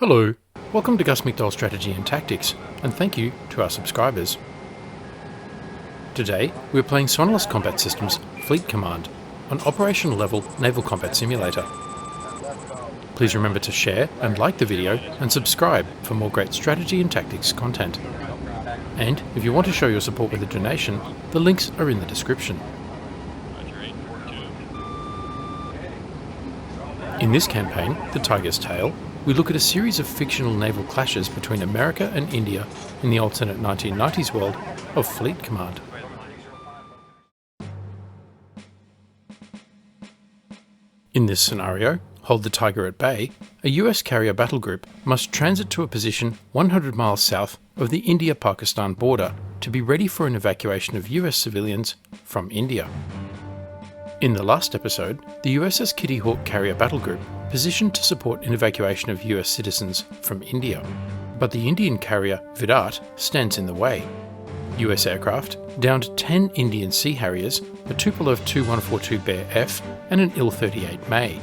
Hello, welcome to Gus McDowell Strategy and Tactics, and thank you to our subscribers. Today, we're playing Sonalyst Combat Systems Fleet Command, an operational level naval combat simulator. Please remember to share and like the video and subscribe for more great strategy and tactics content. And if you want to show your support with a donation, the links are in the description. In this campaign, The Tiger's Tail, we look at a series of fictional naval clashes between America and India in the alternate 1990s world of Fleet Command. In this scenario, Hold the Tiger at Bay, a US carrier battle group must transit to a position 100 miles south of the India-Pakistan border to be ready for an evacuation of US civilians from India. In the last episode, the USS Kitty Hawk carrier battle group positioned to support an evacuation of US citizens from India. But the Indian carrier Virat stands in the way. US aircraft downed 10 Indian Sea Harriers, a Tupolev Tu-142 Bear F and an Il-38 May.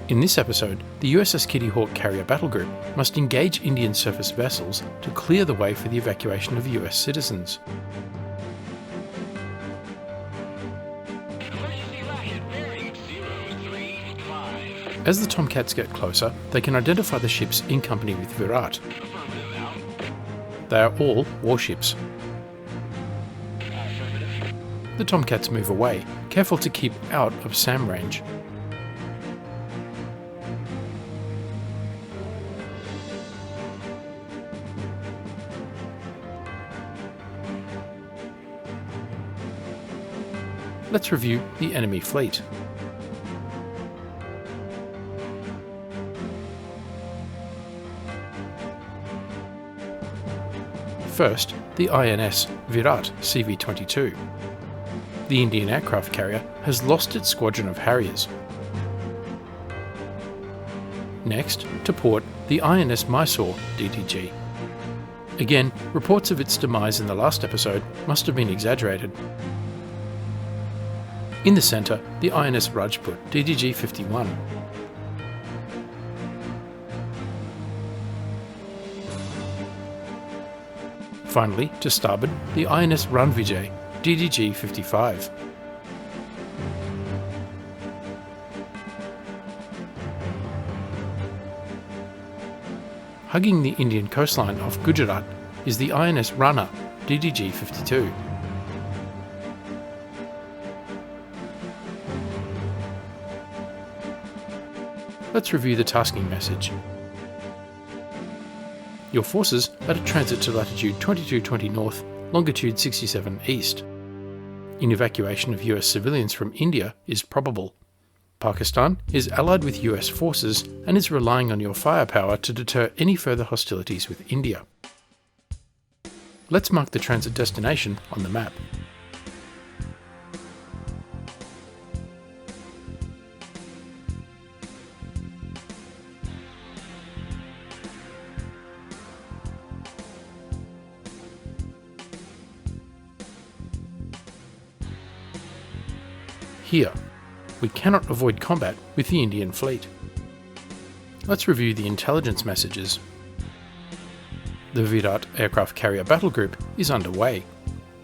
In this episode, the USS Kitty Hawk carrier battle group must engage Indian surface vessels to clear the way for the evacuation of US citizens. As the Tomcats get closer, they can identify the ships in company with Virat. They are all warships. The Tomcats move away, careful to keep out of SAM range. Let's review the enemy fleet. First, the INS Virat CV-22. The Indian aircraft carrier has lost its squadron of Harriers. Next, to port, the INS Mysore DDG. Again, reports of its demise in the last episode must have been exaggerated. In the centre, the INS Rajput DDG-51. Finally, to starboard, the INS Ranvijay DDG-55. Hugging the Indian coastline off Gujarat is the INS Rana DDG-52. Let's review the tasking message. Your forces are to transit to latitude 2220 north, longitude 67 east. An evacuation of US civilians from India is probable. Pakistan is allied with US forces and is relying on your firepower to deter any further hostilities with India. Let's mark the transit destination on the map. Here, we cannot avoid combat with the Indian fleet. Let's review the intelligence messages. The Virat aircraft carrier battle group is underway.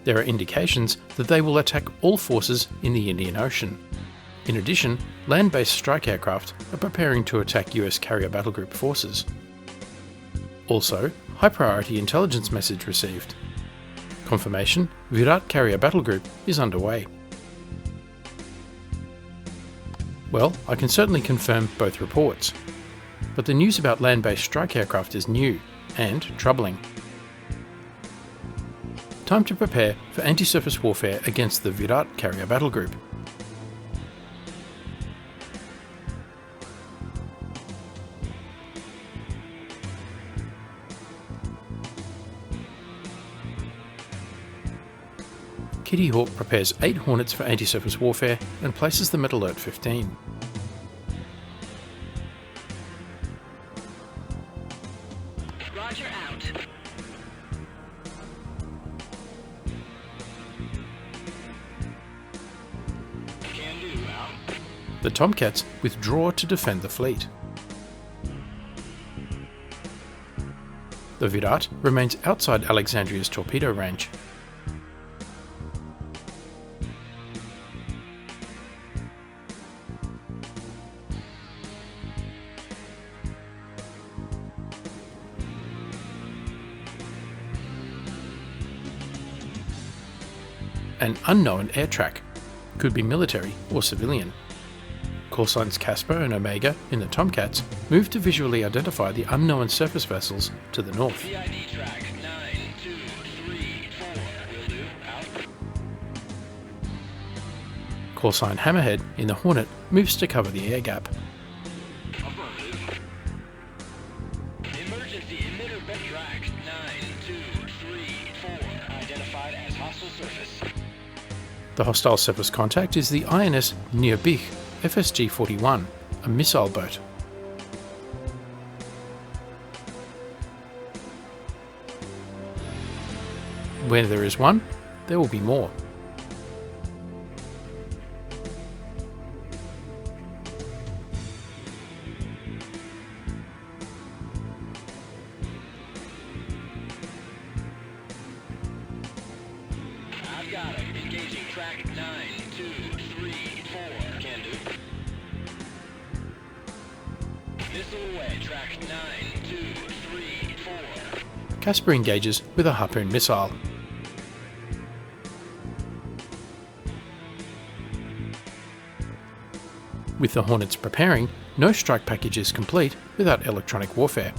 There are indications that they will attack all forces in the Indian Ocean. In addition, land-based strike aircraft are preparing to attack US carrier battle group forces. Also, high-priority intelligence message received. Confirmation: Virat carrier battle group is underway. Well, I can certainly confirm both reports. But the news about land-based strike aircraft is new and troubling. Time to prepare for anti-surface warfare against the Virat carrier battle group. Kitty Hawk prepares 8 Hornets for anti-surface warfare and places them at Alert 15. Roger out. The Tomcats withdraw to defend the fleet. The Virat remains outside Alexandria's torpedo range. An unknown air track, could be military or civilian. Call signs Casper and Omega in the Tomcats move to visually identify the unknown surface vessels to the north. PID track 9234 will do. Out. Call sign Hammerhead in the Hornet moves to cover the air gap. Affirmative. Emergency emitter bed track 9234 identified as hostile surface. The hostile surface contact is the INS Nearbich FSG-41, a missile boat. Where there is one, there will be more. I've got him. Engaging track 9234. Can do. Missile away. Track 9234. Casper engages with a Harpoon missile. With the Hornets preparing, no strike package is complete without electronic warfare.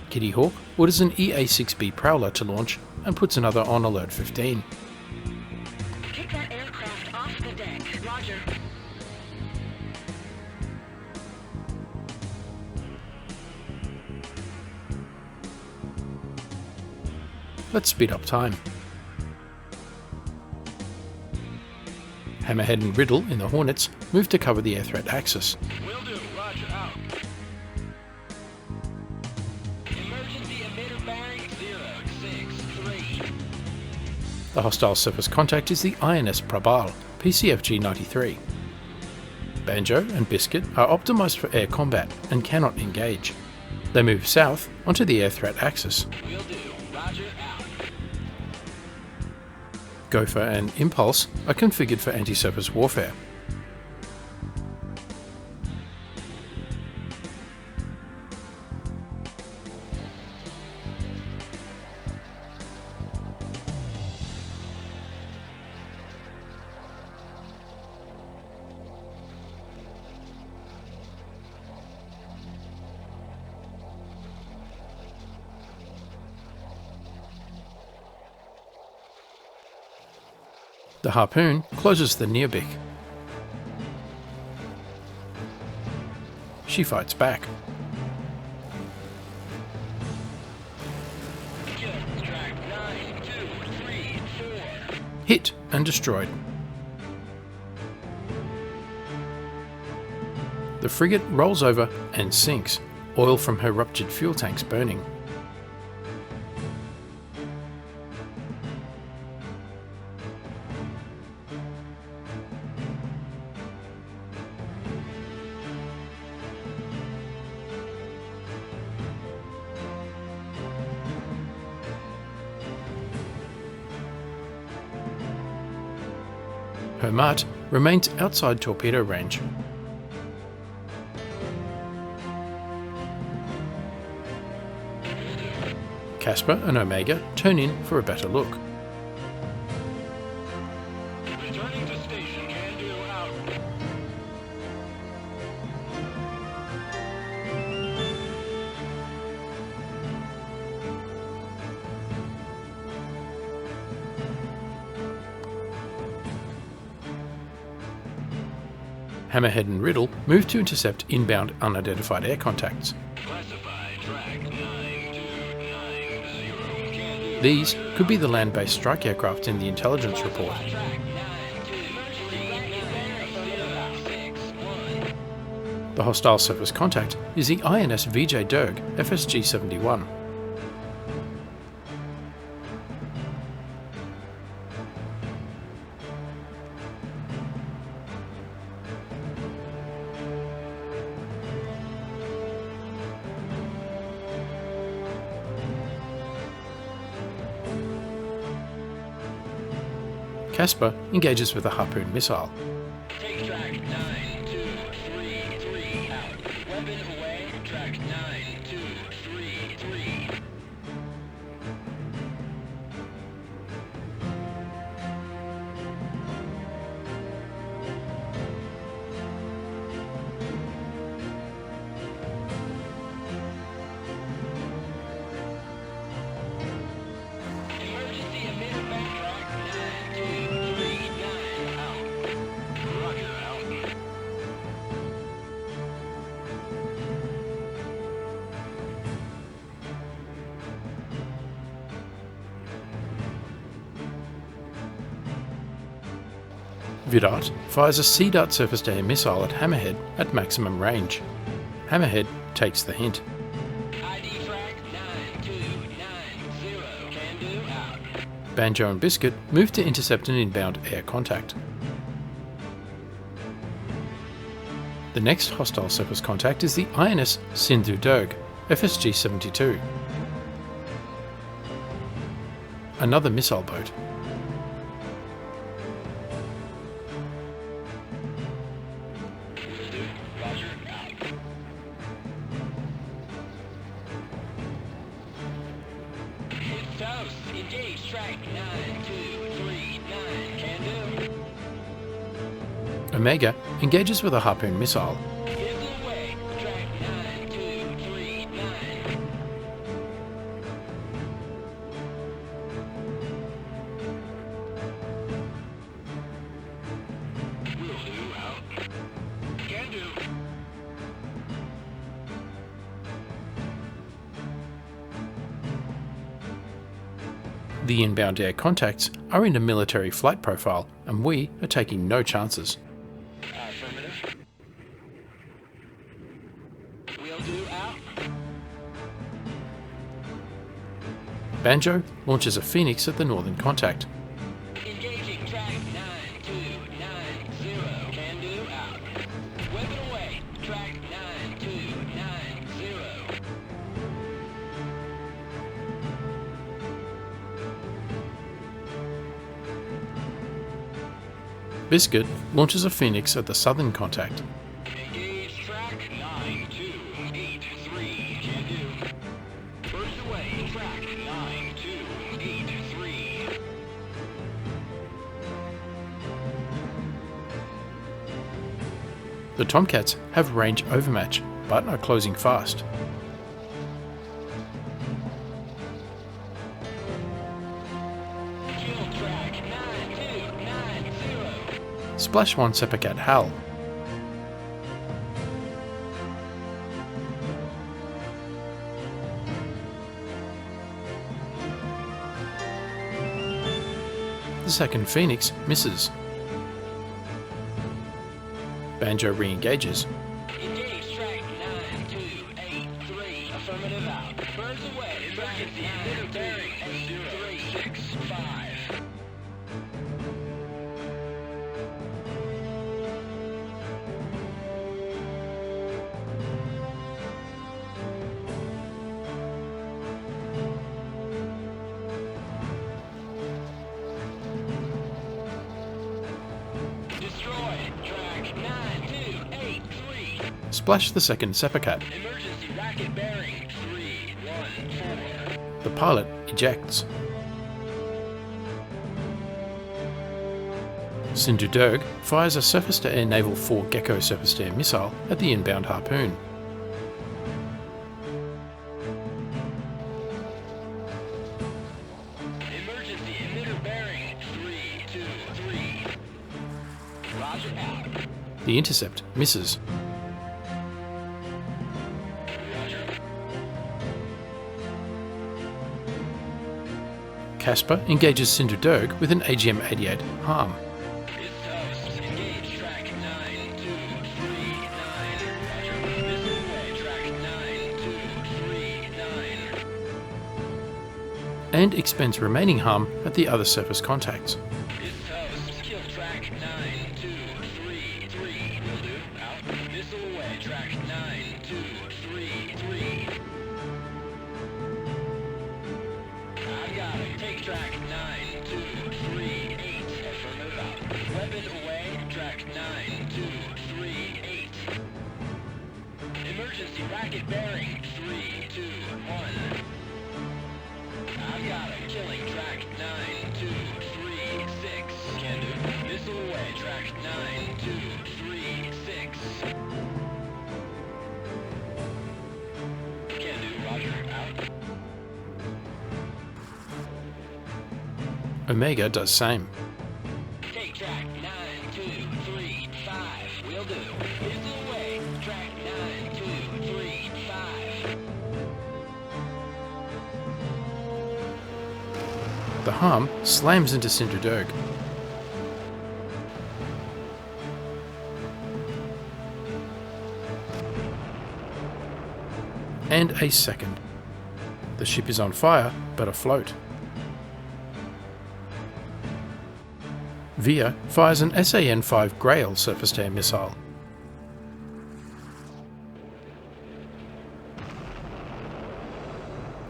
Kitty Hawk orders an EA-6B Prowler to launch and puts another on Alert 15. Kick that aircraft off the deck. Roger. Let's speed up time. Hammerhead and Riddle in the Hornets move to cover the air threat axis. Will do. Roger. Out. Emergency emitter bearing 063. The hostile surface contact is the INS Prabal, PCFG-93. Banjo and Biscuit are optimized for air combat and cannot engage. They move south onto the air threat axis. Will do. Roger. Out. Gopher and Impulse are configured for anti-surface warfare. The Harpoon closes the Nearbich. She fights back. Track 9234. Hit and destroyed. The frigate rolls over and sinks, oil from her ruptured fuel tanks burning. Her Mart remains outside torpedo range. Casper and Omega turn in for a better look. Returning to station. Can do. Out. Hammerhead and Riddle move to intercept inbound unidentified air contacts. Classified track 9290. Can do. These could be the land-based strike aircraft in the intelligence report. Track 923961. The hostile surface contact is the INS VJ Derg FSG-71. Casper engages with a Harpoon missile. Take track 9233 out. Weapon away. Track 9233. Emergency emitter back track 9239 out. Roger out. Virat fires a C-Dart surface-to-air missile at Hammerhead at maximum range. Hammerhead takes the hint. ID track 9290. Can do out. Banjo and Biscuit move to intercept an inbound air contact. The next hostile surface contact is the INS Sindhu Durg, FSG-72. Another missile boat. Will do. Roger out. Hit toast. Engage track 9239. Can do. Omega engages with a Harpoon missile. Give it away. Track 9239. Will do out. Can do. The inbound air contacts are in a military flight profile, and we are taking no chances. Affirmative. Will do out. Banjo launches a Phoenix at the northern contact. Engaging track 9290. Can do out. Weapon away. Track 9290. Biscuit launches a Phoenix at the southern contact. Engage track 9283. Can do. Burst away. Track 9283. The Tomcats have range overmatch, but are closing fast. Kill track 9290. Splash 1 Seppacat HAL. The second Phoenix misses. Banjo re-engages. Engage track 9283. Affirmative out. Burns away. Emergency emitter bearing 8365. Destroy track 9283. Splash the second Seppacat. Emergency racket bearing 314. The pilot ejects. Sindhu Durg fires a surface-to-air Naval 4 Gecko surface-to-air missile at the inbound Harpoon. Emergency emitter bearing 323. Roger out. The intercept misses. Roger. Casper engages Sindhu Durg with an AGM-88 Harm. It's toast. Engage track 9239. Roger. Missile away. Track 9239. And expends remaining Harm at the other surface contacts. It's toast. Kill track 9233. Will do. Out. Missile away. Track 9233. I got it. Take track 9238. Weapon away, track 9238. Emergency racket bearing 321. I've got a killing track 9236. Can do. Missile away, track 9236. Can do, roger, out. Omega does same. Take track 9235. Will do. Missile away, track 9235. The harm slams into Cinder Derg. And a second. The ship is on fire, but afloat. Via fires an SAN-5 Grail surface-to-air missile.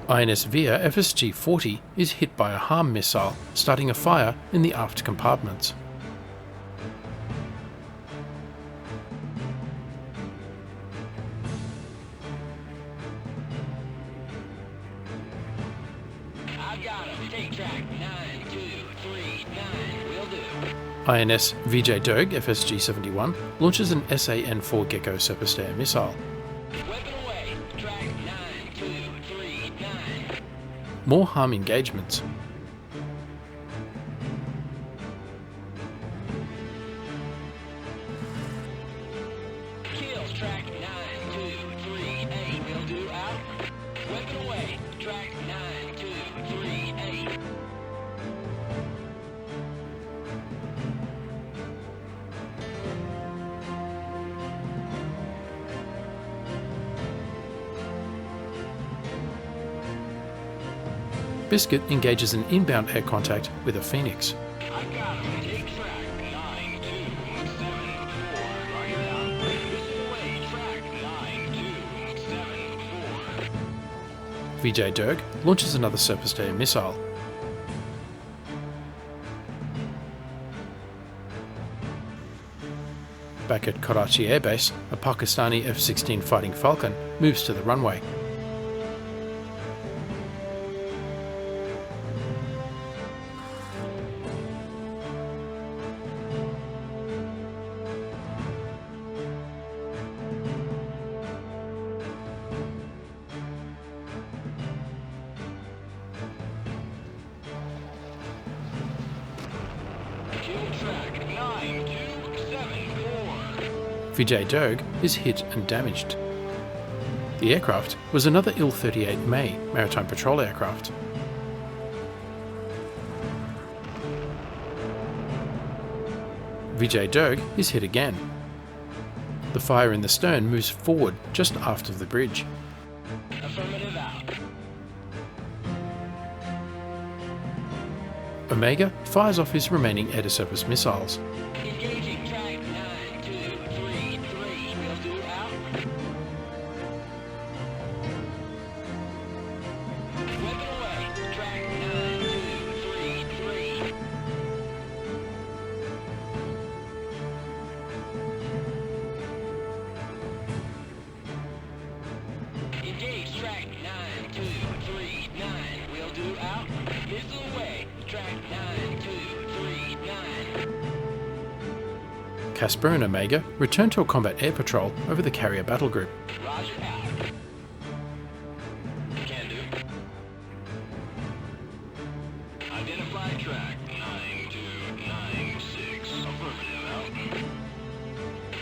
INS Via FSG-40 is hit by a harm missile, starting a fire in the aft compartments. I've got him. Take track 9239. Will do. INS VJ Derg FSG-71 launches an SAN-4 Gecko surface-to-air missile. Weapon away, track 9239. More harm engagements. Kills track 9238. Will do, out. Weapon away, track 9238. Biscuit engages an inbound air contact with a Phoenix. I've got him. Take track 9274. Roger out. Missile away, track 9274. VJ Derg launches another surface-to-air missile. Back at Karachi Air Base, a Pakistani F-16 Fighting Falcon moves to the runway. Kill track 9274. VJ Derg is hit and damaged. The aircraft was another Il-38 May maritime patrol aircraft. VJ Derg is hit again. The fire in the stern moves forward just aft of the bridge. Affirmative out. Omega fires off his remaining air-to-surface missiles. Engaging track 9233. Will do, out. Weapon away, track 9233. Engage track 9239. Will do, out. Missile away, track 9239. Casper and Omega return to a combat air patrol over the carrier battle group. Roger out. Can do. Identify track 9296. Affirmative out.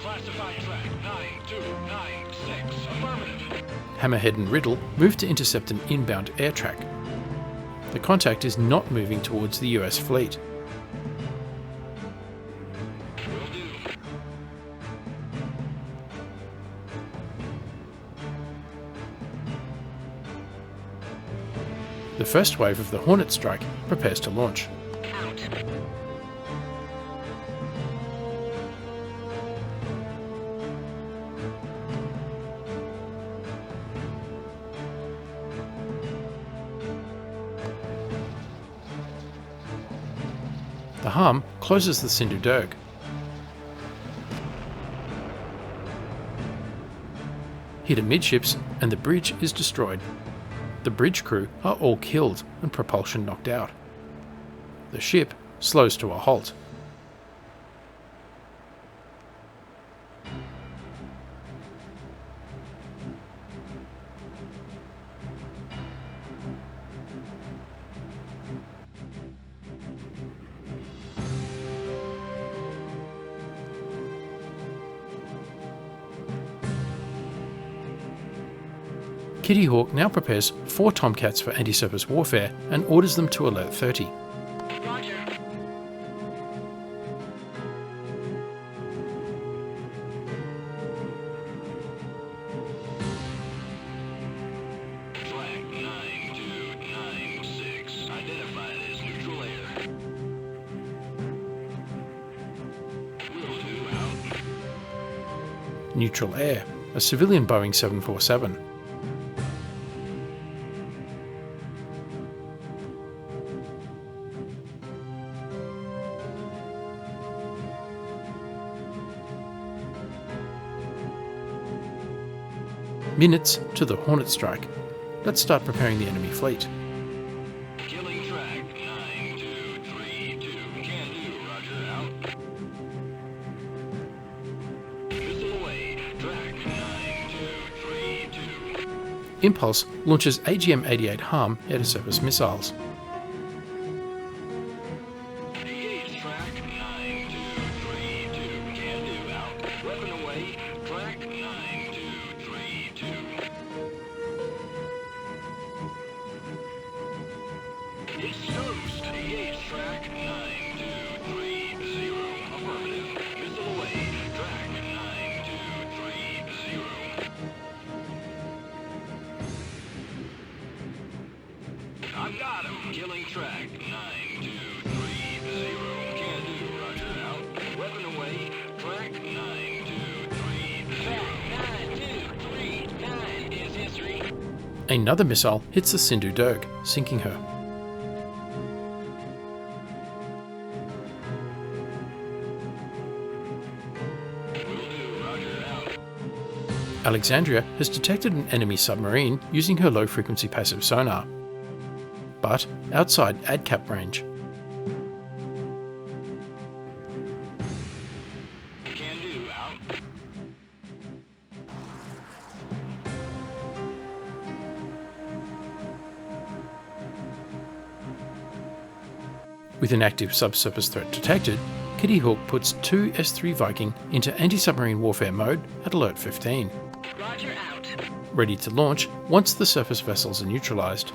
Classify track 9296. Affirmative. Hammerhead and Riddle move to intercept an inbound air track. The contact is not moving towards the US fleet. Will do. The first wave of the Hornet strike prepares to launch. Out. The harm closes the Cinder Derg. hit amidships, and the bridge is destroyed. The bridge crew are all killed and propulsion knocked out. The ship slows to a halt. Kitty Hawk now prepares 4 Tomcats for anti-surface warfare and orders them to Alert 30. Roger. Flag 9296. Identified as neutral air. Will do out. Neutral air, a civilian Boeing 747. Minutes to the Hornet strike. Let's start preparing the enemy fleet. Killing track 9232. Can do, roger out. Missile away. Track 9232. Impulse launches AGM-88 HARM air-to-surface missiles. Engage track 9232. Can do out. Weapon away. Track 9232. It's toast. Engage track 9230. Affirmative. Missile away. Track 9230. I've got him. Killing track 9230. Can do. Roger out. Weapon away. Track 9230. 9239 is history. Another missile hits the Sindhu Durg, sinking her. Will do. Roger out. Alexandria has detected an enemy submarine using her low-frequency passive sonar, but outside ADCAP range. Can do out. With an active subsurface threat detected, Kitty Hawk puts 2 S3 Viking into anti-submarine warfare mode at Alert 15, Roger out. ready to launch once the surface vessels are neutralised.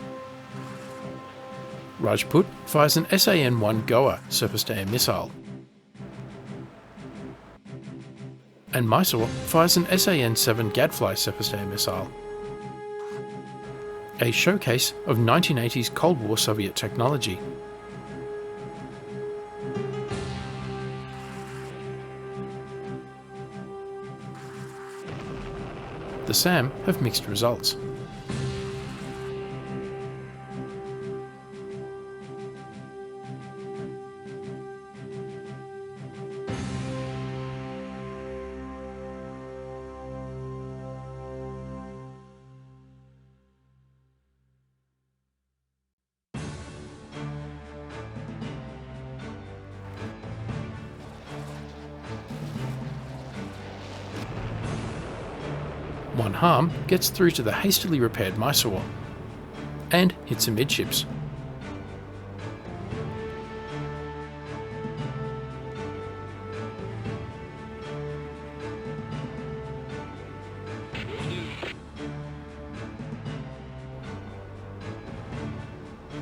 Rajput fires an SAN-1 Goa surface-to-air missile, and Mysore fires an SAN-7 Gadfly surface-to-air missile. A showcase of 1980s Cold War Soviet technology. The SAM have mixed results. One HARM gets through to the hastily repaired Mysore and hits amidships.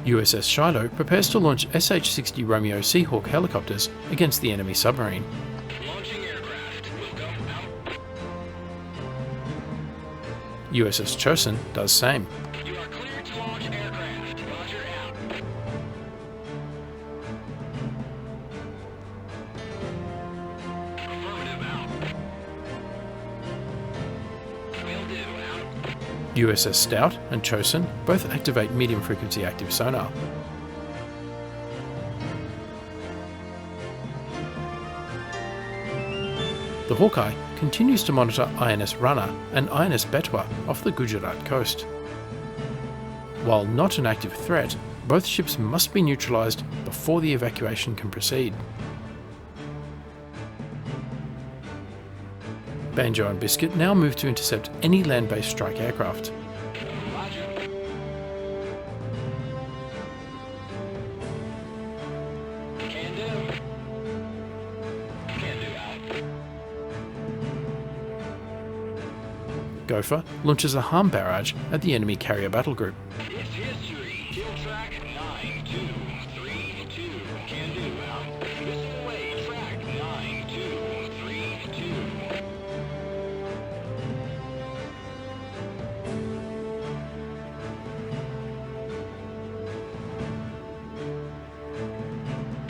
USS Shiloh prepares to launch SH-60 Romeo Seahawk helicopters against the enemy submarine. Launching aircraft. Will go out. USS Chosin does same. You are cleared to launch aircraft. Roger out. Affirmative out. Will do out. USS Stout and Chosin both activate medium frequency active sonar. The Hawkeye continues to monitor INS Runner and INS Betwa off the Gujarat coast. While not an active threat, both ships must be neutralised before the evacuation can proceed. Banjo and Biscuit now move to intercept any land-based strike aircraft. Roger. Can do. Can do out. Gopher launches a harm barrage at the enemy carrier battle group. It's history. Kill track 9-2-3-2. Can do out. Missing away. Track 9-2-3-2.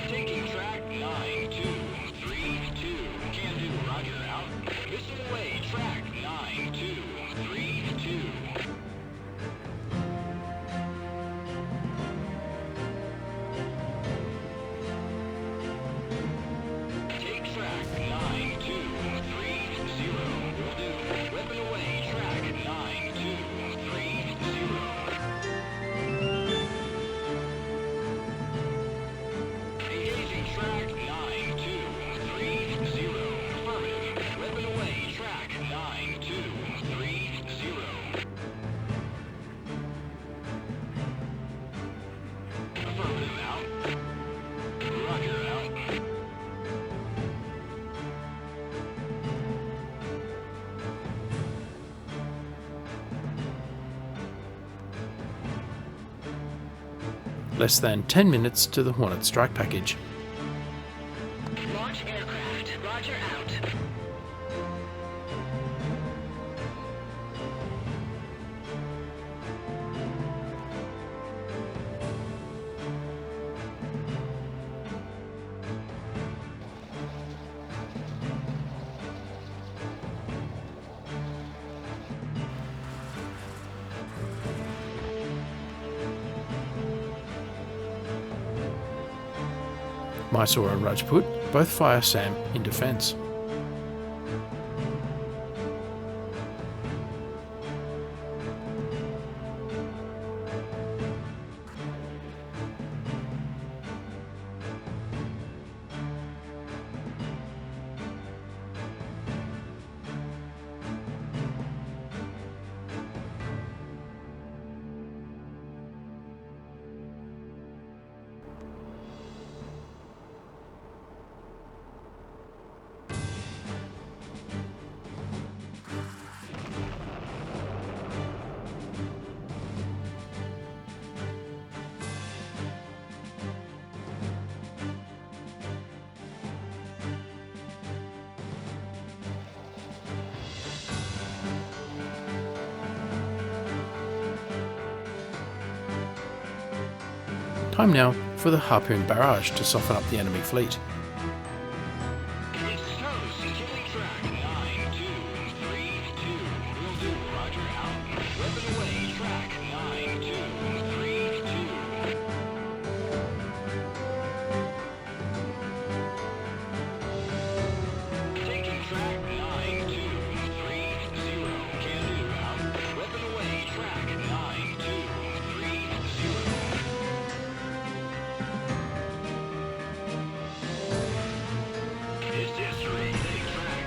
Taking track 9-2-3-2. Can do. Roger out. Missing away. Track 9-2-3-2. Take track 9-2-3-0. Will do. Weapon away. Track 9-2-3-0. Engaging track 9-2-3-0. Affirmative. Weapon away. Track 9-2-3-0. Affirmative out. Roger out. Less than 10 minutes to the Hornet strike package. Launch aircraft. Roger out. Mysore and Rajput both fire SAM in defence. Time now for the Harpoon barrage to soften up the enemy fleet. It's toast. Killing track 9-2-3-2. Will do. Roger out. Weapon away. Track 9-2-3-2. Taking track 9-2-3-0. Can do out. Weapon away. Track 9-2-3-0. It's history. Take track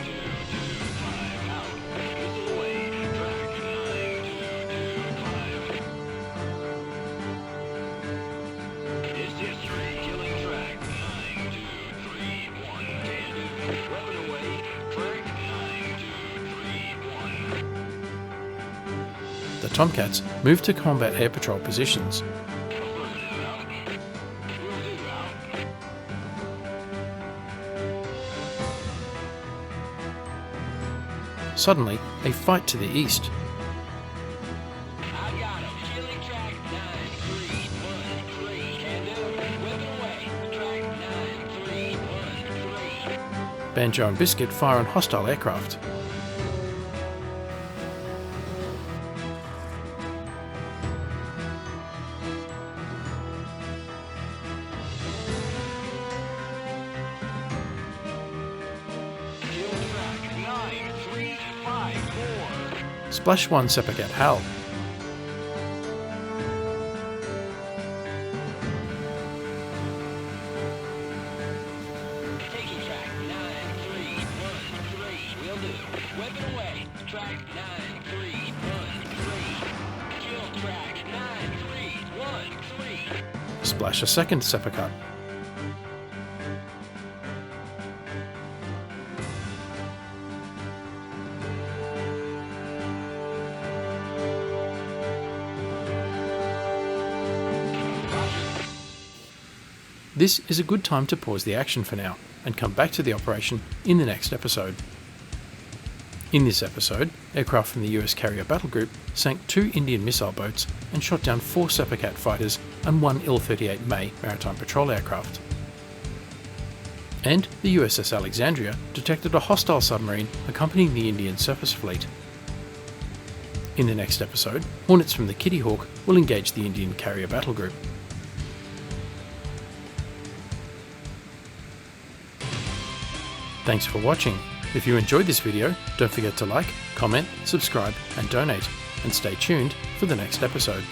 9-2-2-5 out. Missile away. Track 9-2-2-5. It's history. Killing track 9-2-3-1. Can do. Weapon away. Track 9-2-3-1. The Tomcats move to combat air patrol positions. Affirmative out. Will do out. Suddenly, a fight to the east. I got him. Killing track 9-3-1-3. Can do. Weapon away. Track 9-3-1-3. Banjo and Biscuit fire on hostile aircraft. Kill track splash 1 Sepakat HAL. Taking track 9313. Will do. Weapon away. Track 9313. Kill track 9313. Splash a second Sepakat. This is a good time to pause the action for now and come back to the operation in the next episode. In this episode, aircraft from the US carrier battle group sank 2 Indian missile boats and shot down 4 Sepakat fighters and 1 Il-38 May maritime patrol aircraft. And the USS Alexandria detected a hostile submarine accompanying the Indian surface fleet. In the next episode, Hornets from the Kitty Hawk will engage the Indian carrier battle group. Thanks for watching. If you enjoyed this video, don't forget to like, comment, subscribe and donate, and stay tuned for the next episode.